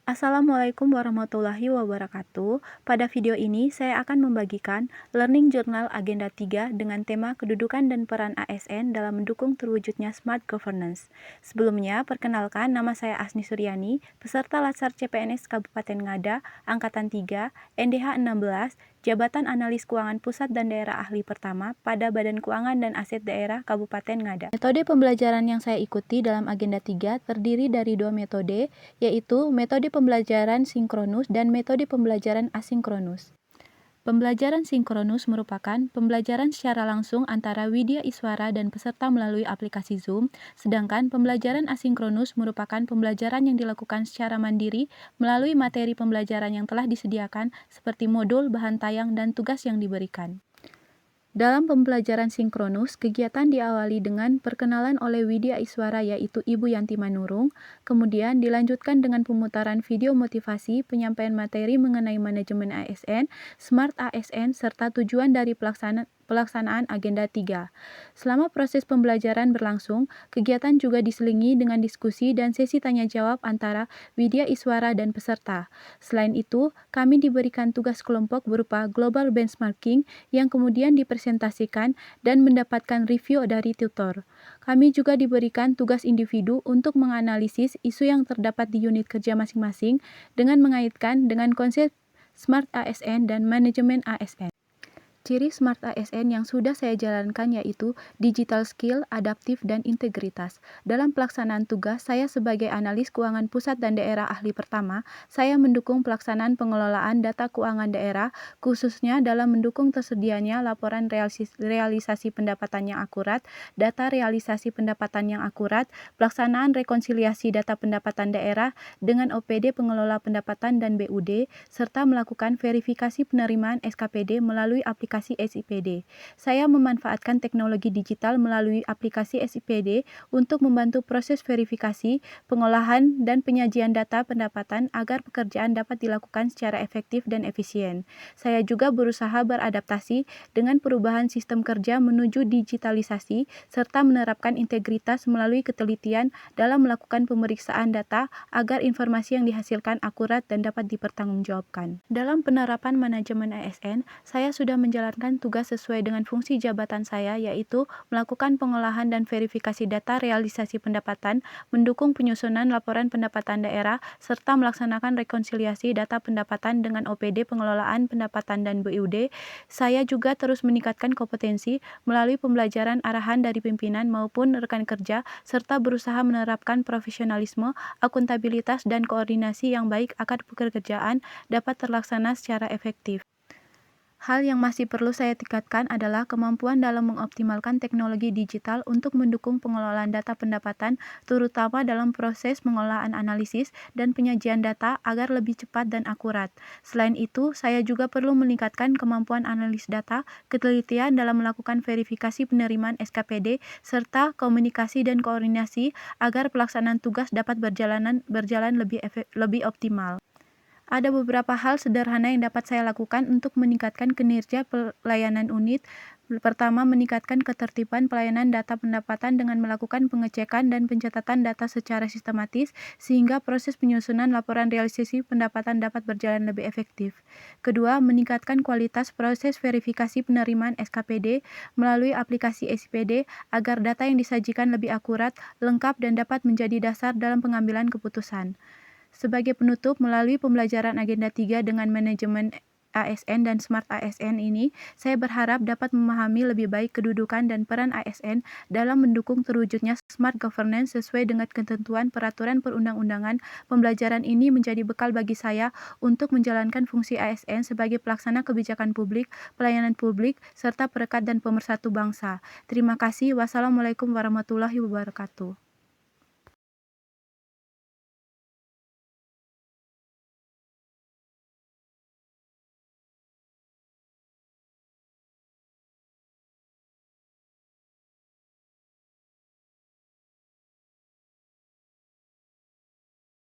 Assalamualaikum warahmatullahi wabarakatuh. Pada video ini, saya akan membagikan Learning Journal Agenda 3 dengan tema kedudukan dan peran ASN dalam mendukung terwujudnya Smart Governance. Sebelumnya, perkenalkan nama saya Asni Suryani, peserta Latsar CPNS Kabupaten Ngada, Angkatan 3, NDH 16, Jabatan Analis Keuangan Pusat dan Daerah Ahli Pertama pada Badan Keuangan dan Aset Daerah Kabupaten Ngada. Metode pembelajaran yang saya ikuti dalam Agenda 3 terdiri dari dua metode, yaitu metode pembelajaran sinkronus dan metode pembelajaran asinkronus. Pembelajaran sinkronus merupakan pembelajaran secara langsung antara Widya Iswara dan peserta melalui aplikasi Zoom, sedangkan pembelajaran asinkronus merupakan pembelajaran yang dilakukan secara mandiri melalui materi pembelajaran yang telah disediakan seperti modul, bahan tayang, dan tugas yang diberikan. Dalam pembelajaran sinkronus, kegiatan diawali dengan perkenalan oleh Widya Iswara yaitu Ibu Yanti Manurung, kemudian dilanjutkan dengan pemutaran video motivasi penyampaian materi mengenai manajemen ASN, Smart ASN, serta tujuan dari pelaksanaan Agenda 3. Selama proses pembelajaran berlangsung, kegiatan juga diselingi dengan diskusi dan sesi tanya-jawab antara Widya Iswara dan peserta. Selain itu, kami diberikan tugas kelompok berupa global benchmarking yang kemudian dipresentasikan dan mendapatkan review dari tutor. Kami juga diberikan tugas individu untuk menganalisis isu yang terdapat di unit kerja masing-masing dengan mengaitkan dengan konsep Smart ASN dan manajemen ASN. Ciri Smart ASN yang sudah saya jalankan yaitu digital skill, adaptif, dan integritas. Dalam pelaksanaan tugas, saya sebagai analis keuangan pusat dan daerah ahli pertama, saya mendukung pelaksanaan pengelolaan data keuangan daerah, khususnya dalam mendukung tersedianya laporan realisasi pendapatan yang akurat, data realisasi pendapatan yang akurat, pelaksanaan rekonsiliasi data pendapatan daerah dengan OPD pengelola pendapatan dan BUD, serta melakukan verifikasi penerimaan SKPD melalui aplikasi SIPD. Saya memanfaatkan teknologi digital melalui aplikasi SIPD untuk membantu proses verifikasi, pengolahan, dan penyajian data pendapatan agar pekerjaan dapat dilakukan secara efektif dan efisien. Saya juga berusaha beradaptasi dengan perubahan sistem kerja menuju digitalisasi, serta menerapkan integritas melalui ketelitian dalam melakukan pemeriksaan data agar informasi yang dihasilkan akurat dan dapat dipertanggungjawabkan. Dalam penerapan manajemen ASN, saya sudah menjalankan tugas sesuai dengan fungsi jabatan saya, yaitu melakukan pengolahan dan verifikasi data realisasi pendapatan, mendukung penyusunan laporan pendapatan daerah, serta melaksanakan rekonsiliasi data pendapatan dengan OPD pengelolaan pendapatan dan BUD. Saya juga terus meningkatkan kompetensi melalui pembelajaran arahan dari pimpinan maupun rekan kerja, serta berusaha menerapkan profesionalisme, akuntabilitas, dan koordinasi yang baik agar pekerjaan dapat terlaksana secara efektif. Hal yang masih perlu saya tingkatkan adalah kemampuan dalam mengoptimalkan teknologi digital untuk mendukung pengelolaan data pendapatan, terutama dalam proses pengolahan analisis dan penyajian data agar lebih cepat dan akurat. Selain itu, saya juga perlu meningkatkan kemampuan analis data, ketelitian dalam melakukan verifikasi penerimaan SKPD, serta komunikasi dan koordinasi agar pelaksanaan tugas dapat berjalan lebih optimal. Ada beberapa hal sederhana yang dapat saya lakukan untuk meningkatkan kinerja pelayanan unit. Pertama, meningkatkan ketertiban pelayanan data pendapatan dengan melakukan pengecekan dan pencatatan data secara sistematis, sehingga proses penyusunan laporan realisasi pendapatan dapat berjalan lebih efektif. Kedua, meningkatkan kualitas proses verifikasi penerimaan SKPD melalui aplikasi SIPD agar data yang disajikan lebih akurat, lengkap, dan dapat menjadi dasar dalam pengambilan keputusan. Sebagai penutup, melalui pembelajaran Agenda 3 dengan manajemen ASN dan Smart ASN ini, saya berharap dapat memahami lebih baik kedudukan dan peran ASN dalam mendukung terwujudnya Smart Governance sesuai dengan ketentuan peraturan perundang-undangan. Pembelajaran ini menjadi bekal bagi saya untuk menjalankan fungsi ASN sebagai pelaksana kebijakan publik, pelayanan publik, serta perekat dan pemersatu bangsa. Terima kasih. Wassalamualaikum warahmatullahi wabarakatuh.